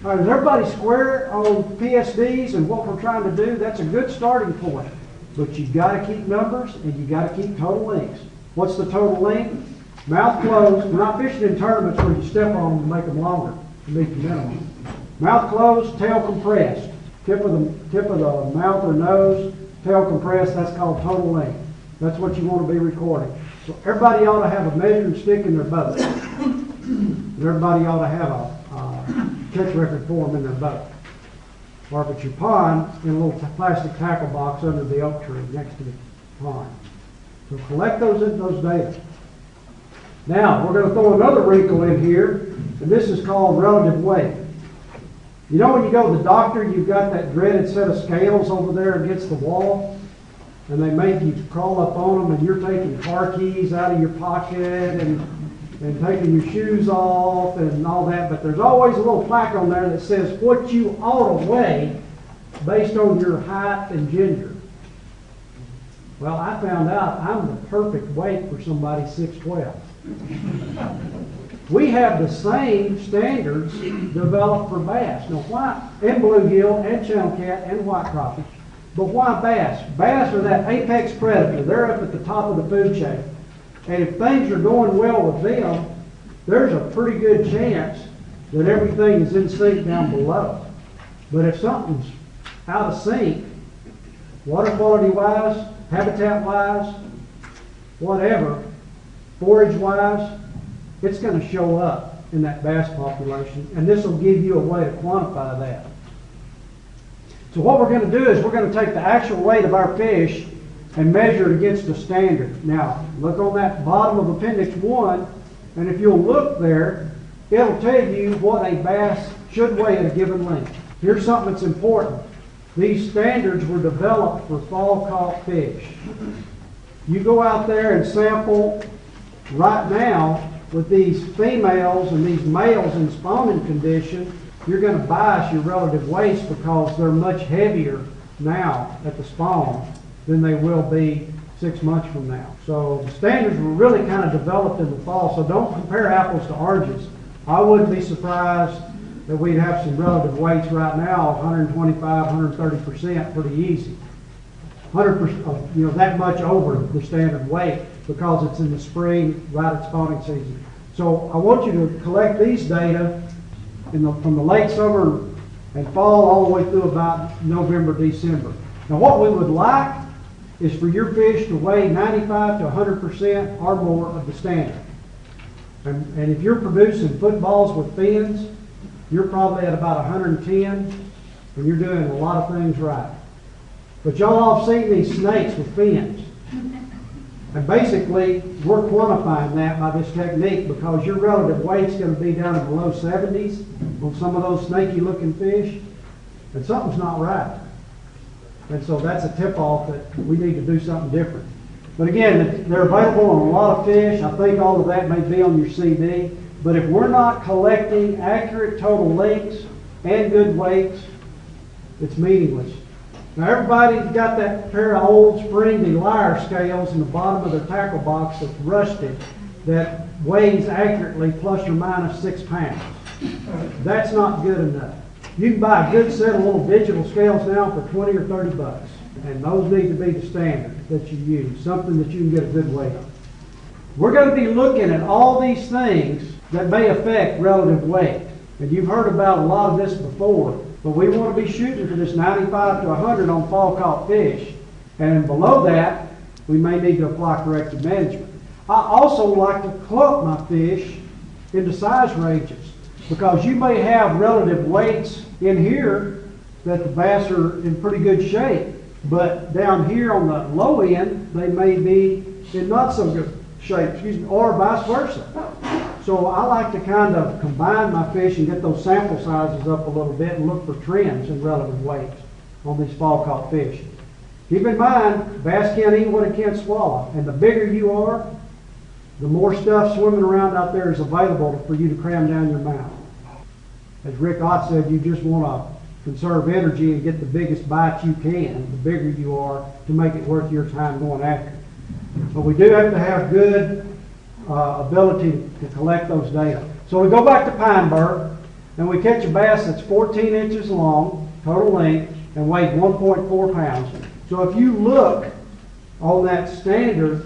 All right, is everybody square on PSDs and what we're trying to do? That's a good starting point. But you've got to keep numbers and you've got to keep total lengths. What's the total length? Mouth closed. We're not fishing in tournaments where you step on them and make them longer to meet the minimum. Mouth closed, tail compressed. Tip of the mouth or nose, tail compressed, that's called total length. That's what you want to be recording. So everybody ought to have a measuring stick in their boat. Everybody ought to have a catch record form in their boat. Or if it's your pond, in a little plastic tackle box under the oak tree next to the pond. So collect those data. Now, we're going to throw another wrinkle in here, and this is called relative weight. You know when you go to the doctor, you've got that dreaded set of scales over there against the wall, and they make you crawl up on them, and you're taking car keys out of your pocket and taking your shoes off and all that, but there's always a little plaque on there that says what you ought to weigh based on your height and gender. Well, I found out I'm the perfect weight for somebody 6'12". We have the same standards developed for bass. Now why, and bluegill, and channel cat, and white crappie, but why bass? Bass are that apex predator. They're up at the top of the food chain. And if things are going well with them, there's a pretty good chance that everything is in sync down below. But if something's out of sync, water quality wise, habitat wise, whatever, forage wise, it's going to show up in that bass population, and this will give you a way to quantify that. So what we're going to do is we're going to take the actual weight of our fish and measure it against a standard. Now, look on that bottom of Appendix 1, and if you'll look there, it'll tell you what a bass should weigh at a given length. Here's something that's important. These standards were developed for fall caught fish. You go out there and sample right now with these females and these males in spawning condition, you're going to bias your relative weights because they're much heavier now at the spawn than they will be 6 months from now. So the standards were really kind of developed in the fall, so don't compare apples to oranges. I wouldn't be surprised that we'd have some relative weights right now of 125, 130% pretty easy. 100%, that much over the standard weight because it's in the spring, right at spawning season. So I want you to collect these data from the late summer and fall all the way through about November, December. Now what we would like is for your fish to weigh 95 to 100% or more of the standard. And if you're producing footballs with fins, you're probably at about 110 and you're doing a lot of things right. But y'all have seen these snakes with fins. And basically, we're quantifying that by this technique because your relative weight's going to be down in the low 70s on some of those snaky looking fish, and something's not right. And so that's a tip-off that we need to do something different. But again, they're available on a lot of fish. I think all of that may be on your CD. But if we're not collecting accurate total lengths and good weights, it's meaningless. Now everybody's got that pair of old Springy lyre scales in the bottom of their tackle box that's rusted that weighs accurately plus or minus 6 pounds. That's not good enough. You can buy a good set of little digital scales now for 20 or 30 bucks. And those need to be the standard that you use, something that you can get a good weight on. We're going to be looking at all these things that may affect relative weight. And you've heard about a lot of this before. But we want to be shooting for this 95 to 100 on fall caught fish. And below that, we may need to apply corrective management. I also like to clump my fish into size ranges because you may have relative weights in here that the bass are in pretty good shape. But down here on the low end, they may be in not so good shape, or vice versa. So I like to kind of combine my fish and get those sample sizes up a little bit and look for trends in relative weights on these fall caught fish. Keep in mind, bass can't eat what it can't swallow. And the bigger you are, the more stuff swimming around out there is available for you to cram down your mouth. As Rick Ott said, you just want to conserve energy and get the biggest bite you can, the bigger you are, to make it worth your time going after it. But we do have to have good ability to collect those data. So we go back to Pineberg and we catch a bass that's 14 inches long, total length, and weighed 1.4 pounds. So if you look on that standard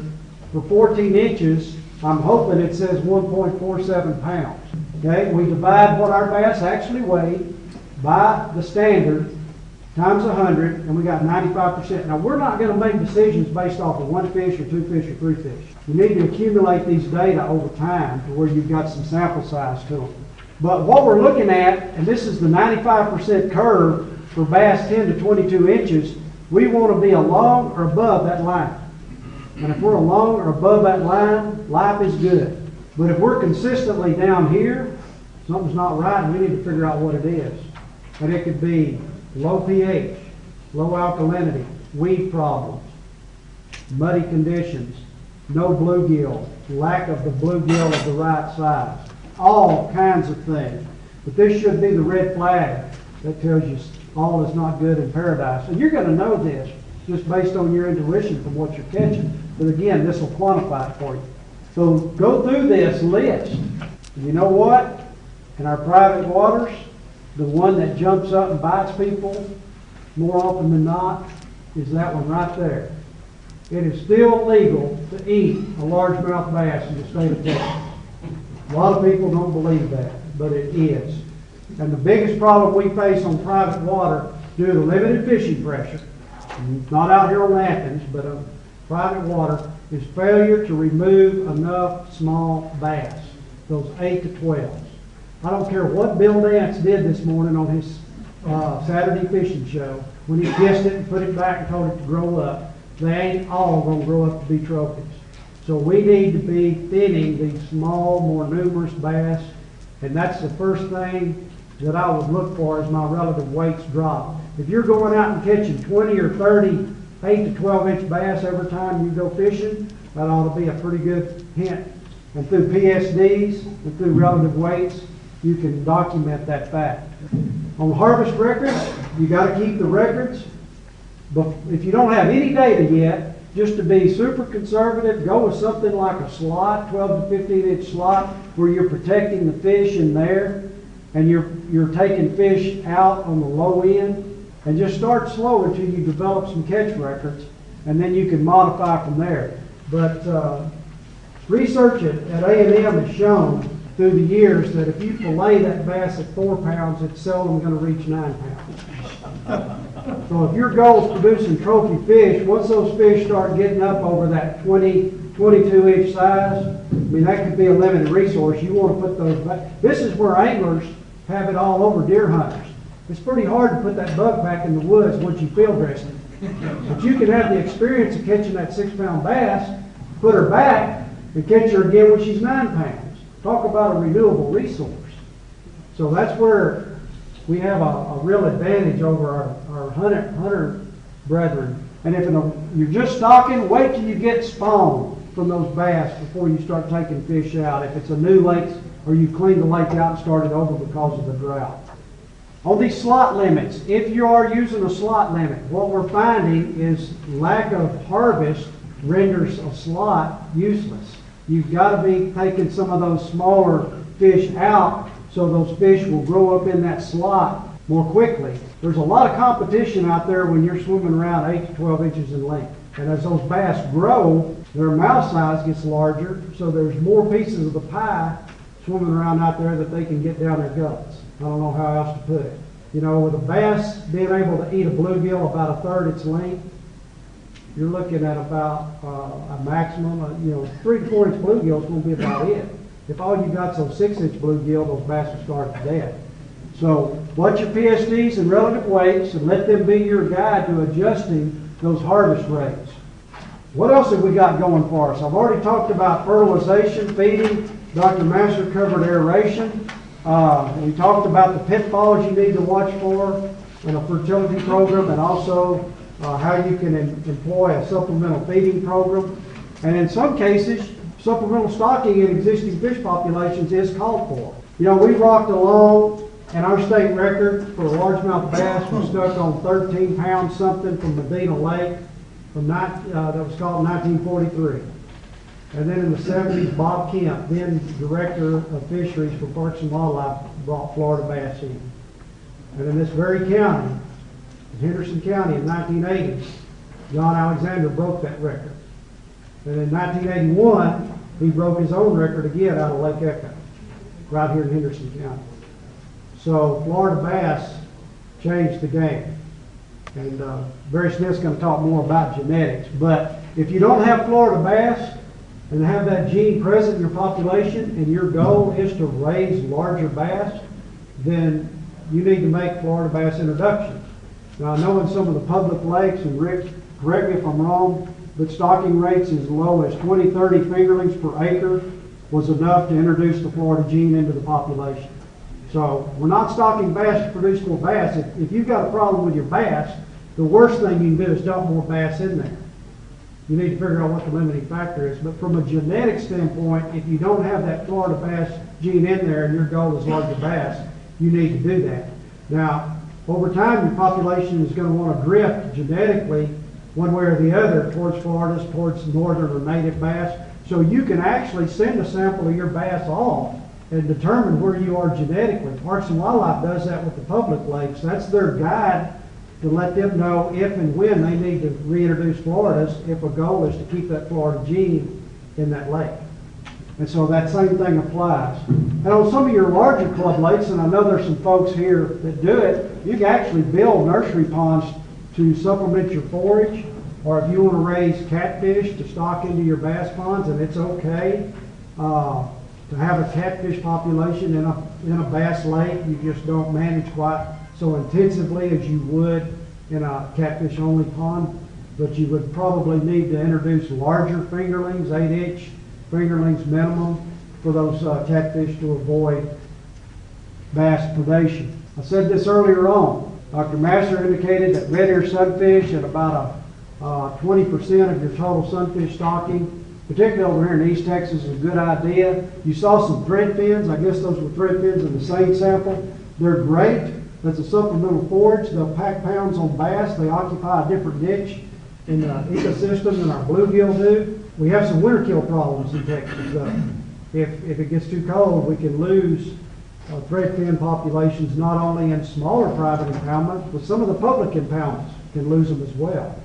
for 14 inches, I'm hoping it says 1.47 pounds. Okay, we divide what our bass actually weighed by the standard times 100, and we got 95%. Now, we're not going to make decisions based off of 1 fish or 2 fish or 3 fish. You need to accumulate these data over time to where you've got some sample size to them. But what we're looking at, and this is the 95% curve for bass 10 to 22 inches, we want to be along or above that line. And if we're along or above that line, life is good. But if we're consistently down here, something's not right, and we need to figure out what it is. And it could be low pH, low alkalinity, weed problems, muddy conditions, no bluegill, lack of the bluegill of the right size, all kinds of things. But this should be the red flag that tells you all is not good in paradise. And you're going to know this just based on your intuition from what you're catching. But again, this will quantify it for you. So go through this list. And you know what? In our private waters, the one that jumps up and bites people more often than not is that one right there. It is still legal to eat a largemouth bass in the state of Texas. A lot of people don't believe that, but it is. And the biggest problem we face on private water due to limited fishing pressure, not out here on Athens, but on private water, is failure to remove enough small bass, those 8 to 12s. I don't care what Bill Dance did this morning on his Saturday fishing show, when he kissed it and put it back and told it to grow up. They ain't all going to grow up to be trophies. So we need to be thinning these small, more numerous bass, and that's the first thing that I would look for as my relative weights drop. If you're going out and catching 20 or 30 8 to 12 inch bass every time you go fishing, that ought to be a pretty good hint. And through PSDs and through relative weights, you can document that fact. On harvest records, you got to keep the records. But if you don't have any data yet, just to be super conservative, go with something like a slot, 12 to 15-inch slot, where you're protecting the fish in there, and you're taking fish out on the low end, and just start slow until you develop some catch records, and then you can modify from there. But research at A&M has shown through the years that if you fillet that bass at 4 pounds, it's seldom going to reach 9 pounds. So if your goal is producing trophy fish, once those fish start getting up over that 20, 22-inch size, I mean, that could be a limited resource. You want to put those back. This is where anglers have it all over deer hunters. It's pretty hard to put that bug back in the woods once you field dress it. But you can have the experience of catching that 6-pound bass, put her back, and catch her again when she's 9 pounds. Talk about a renewable resource. So that's where we have a real advantage over our hunter brethren. And if you're just stocking, wait till you get spawn from those bass before you start taking fish out. If it's a new lake or you clean the lake out and start it over because of the drought. On these slot limits, if you are using a slot limit, what we're finding is lack of harvest renders a slot useless. You've got to be taking some of those smaller fish out so those fish will grow up in that slot more quickly. There's a lot of competition out there when you're swimming around 8 to 12 inches in length. And as those bass grow, their mouth size gets larger, so there's more pieces of the pie swimming around out there that they can get down their guts. I don't know how else to put it. You know, with a bass being able to eat a bluegill about 1/3 its length, you're looking at about a maximum, 3 to 4 inch bluegill is going to be about it. If all you got's a 6-inch bluegill, those bass will start to death. So watch your PSDs and relative weights and let them be your guide to adjusting those harvest rates. What else have we got going for us? I've already talked about fertilization, feeding. Dr. Master covered aeration. We talked about the pitfalls you need to watch for in a fertility program, and also how you can employ a supplemental feeding program. And in some cases, supplemental stocking in existing fish populations is called for. You know, we rocked along, and our state record for a largemouth bass was stuck on 13 pounds something from Medina Lake that was caught in 1943. And then in the 70s, Bob Kemp, then Director of Fisheries for Parks and Wildlife, brought Florida bass in. And in this very county, in Henderson County in 1980, John Alexander broke that record. And in 1981, he broke his own record again out of Lake Echo, right here in Henderson County. So Florida bass changed the game. And Barry Smith's going to talk more about genetics. But if you don't have Florida bass and have that gene present in your population, and your goal is to raise larger bass, then you need to make Florida bass introductions. Now I know in some of the public lakes, and Rick, correct me if I'm wrong, but stocking rates as low as 20, 30 fingerlings per acre was enough to introduce the Florida gene into the population. So we're not stocking bass to produce more bass. If you've got a problem with your bass, the worst thing you can do is dump more bass in there. You need to figure out what the limiting factor is. But from a genetic standpoint, if you don't have that Florida bass gene in there and your goal is larger bass, you need to do that. Now, over time, your population is going to want to drift genetically one way or the other towards Florida, towards northern or native bass. So you can actually send a sample of your bass off and determine where you are genetically. Parks and Wildlife does that with the public lakes. That's their guide to let them know if and when they need to reintroduce Floridas if a goal is to keep that Florida gene in that lake. And so that same thing applies. And on some of your larger club lakes, and I know there's some folks here that do it, you can actually build nursery ponds to supplement your forage, or if you want to raise catfish to stock into your bass ponds, and it's okay to have a catfish population in a bass lake. You just don't manage quite so intensively as you would in a catfish-only pond, but you would probably need to introduce larger fingerlings, 8-inch fingerlings minimum, for those catfish to avoid bass predation. I said this earlier on. Dr. Master indicated that red ear sunfish at about 20% of your total sunfish stocking particularly over here in East Texas, is a good idea. You saw some thread fins. I guess those were thread fins in the same sample. They're great. That's a supplemental forage. They'll pack pounds on bass. They occupy a different niche in the ecosystem than our bluegill do. We have some winter kill problems in Texas, though. If it gets too cold, we can lose thread fin populations not only in smaller private impoundments, but some of the public impoundments can lose them as well.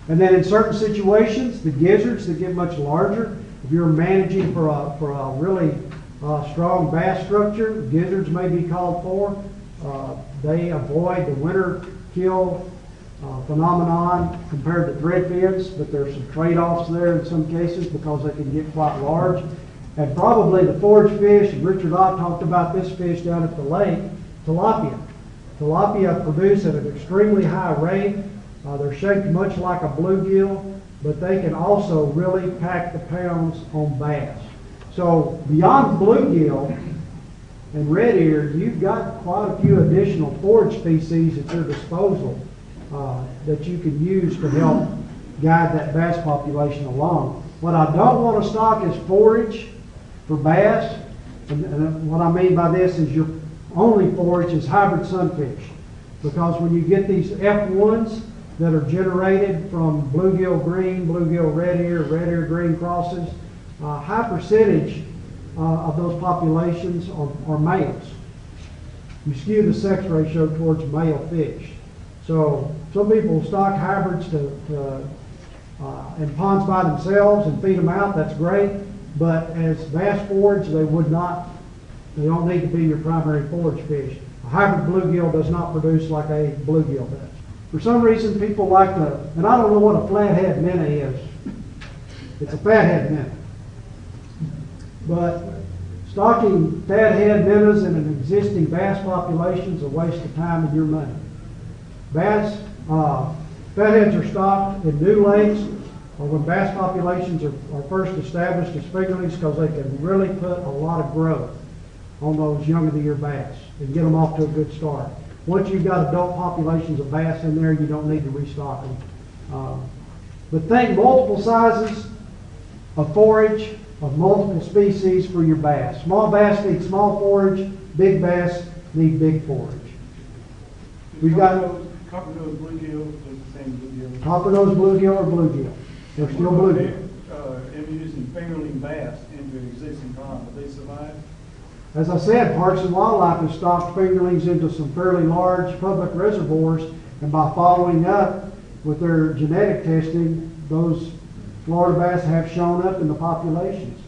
And then in certain situations, the gizzards that get much larger, if you're managing for a really strong bass structure, gizzards may be called for. They avoid the winter kill phenomenon compared to thread fins, but there's some trade-offs there in some cases because they can get quite large. And probably the forage fish, and Richard Ott talked about this fish down at the lake, tilapia. Tilapia produce at an extremely high rate. They're shaped much like a bluegill, but they can also really pack the pounds on bass. So beyond bluegill and red ear, you've got quite a few additional forage species at your disposal that you can use to help guide that bass population along. What I don't want to stock is forage for bass, and what I mean by this is your only forage is hybrid sunfish, because when you get these F1s that are generated from bluegill green, bluegill red ear green crosses, a high percentage of those populations are males. You skew the sex ratio towards male fish. So some people stock hybrids in ponds by themselves and feed them out. That's great. But as bass forage, they don't need to be your primary forage fish. A hybrid bluegill does not produce like a bluegill does. For some reason, people like and I don't know what a flathead minnow is. It's a fathead minnow. But stocking fathead minnows in an existing bass population is a waste of time and your money. Bass, fatheads are stocked in new lakes or when bass populations are first established as fingerlings because they can really put a lot of growth on those young of the year bass and get them off to a good start. Once you've got adult populations of bass in there, you don't need to restock them. But think multiple sizes of forage of multiple species for your bass. Small bass need small forage, big bass need big forage. We've got Copper-nosed bluegill is the same bluegill. Copper-nosed bluegill or bluegill. They're still bluegill. Introducing fingerling bass into an existing pond, will they survive? As I said, Parks and Wildlife has stocked fingerlings into some fairly large public reservoirs, and by following up with their genetic testing, those Florida bass have shown up in the populations.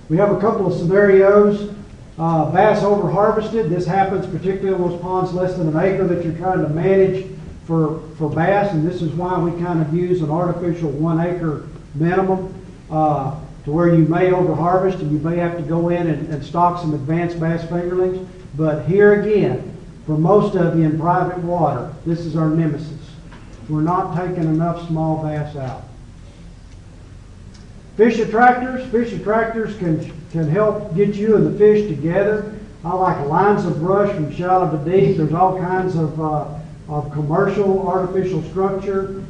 We have a couple of scenarios. Bass over-harvested. This happens particularly in those ponds less than an acre that you're trying to manage for bass, and this is why we kind of use an artificial 1 acre minimum to where you may over-harvest and you may have to go in and stock some advanced bass fingerlings. But here again, for most of you in private water, this is our nemesis. We're not taking enough small bass out. Fish attractors. Fish attractors can help get you and the fish together. I like lines of brush from shallow to deep. There's all kinds of commercial artificial structure.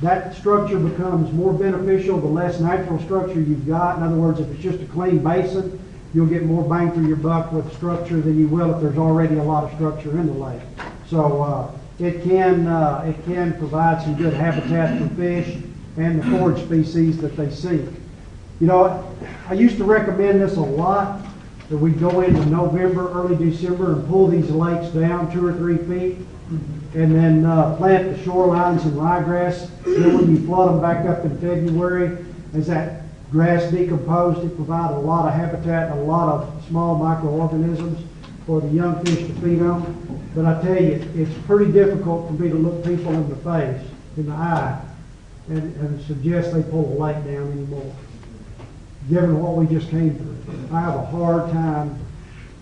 That structure becomes more beneficial the less natural structure you've got. In other words, if it's just a clean basin, you'll get more bang for your buck with structure than you will if there's already a lot of structure in the lake. So it can provide some good habitat for fish and the forage species that they seek. You know, I used to recommend this a lot, that we go into November, early December and pull these lakes down 2 or 3 feet and then plant the shorelines in ryegrass. Then when you flood them back up in February, as that grass decomposed, it provides a lot of habitat and a lot of small microorganisms for the young fish to feed on. But I tell you, it's pretty difficult for me to look people in the face, in the eye, and suggest they pull a lake down anymore, given what we just came through. I have a hard time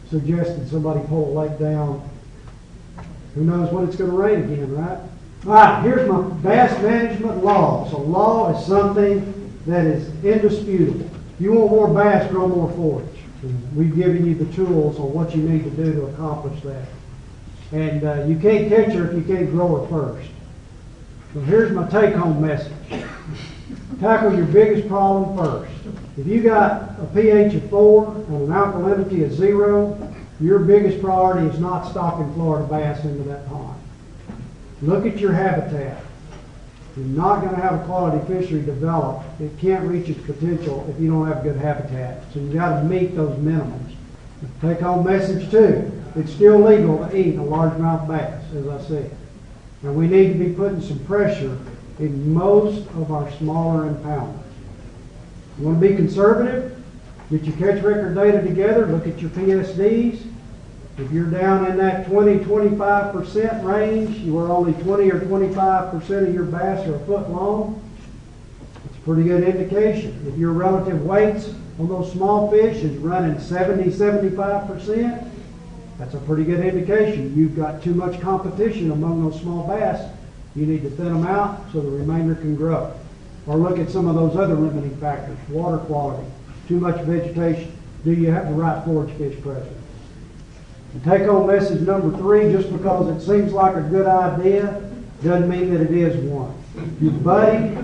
suggesting somebody pull a lake down. Who knows when it's going to rain again, right? All right, here's my bass management law. So law is something that is indisputable. You want more bass, grow more forage. And we've given you the tools on what you need to do to accomplish that. And you can't catch her if you can't grow her first. So here's my take-home message. Tackle your biggest problem first. If you got a pH of 4 and an alkalinity of 0, your biggest priority is not stocking Florida bass into that pond. Look at your habitat. You're not going to have a quality fishery develop. It can't reach its potential if you don't have good habitat. So you've got to meet those minimums. Take home message 2. It's still legal to eat a largemouth bass, as I said. And we need to be putting some pressure in most of our smaller impoundments. You want to be conservative? Get your catch record data together. Look at your PSDs. If you're down in that 20-25% range, you are only 20 or 25% of your bass are a foot long, it's a pretty good indication. If your relative weights on those small fish is running 70-75%, that's a pretty good indication. You've got too much competition among those small bass. You need to thin them out so the remainder can grow. Or look at some of those other limiting factors. Water quality, too much vegetation. Do you have the right forage fish present? And take home message number 3, just because it seems like a good idea doesn't mean that it is one. Your buddy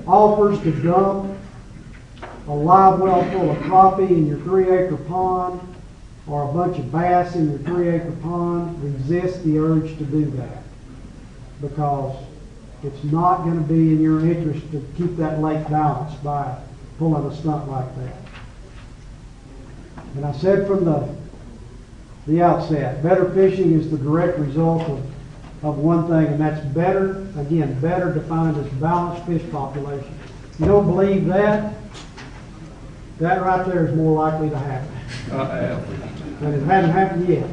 offers to dump a live well full of crappie in your 3-acre pond or a bunch of bass in your 3-acre pond. Resist the urge to do that, because it's not going to be in your interest to keep that lake balanced by pulling a stunt like that. And I said from the outset, better fishing is the direct result of one thing, and that's better, again, better defined as balanced fish population. If you don't believe that, that right there is more likely to happen. And it hasn't happened yet.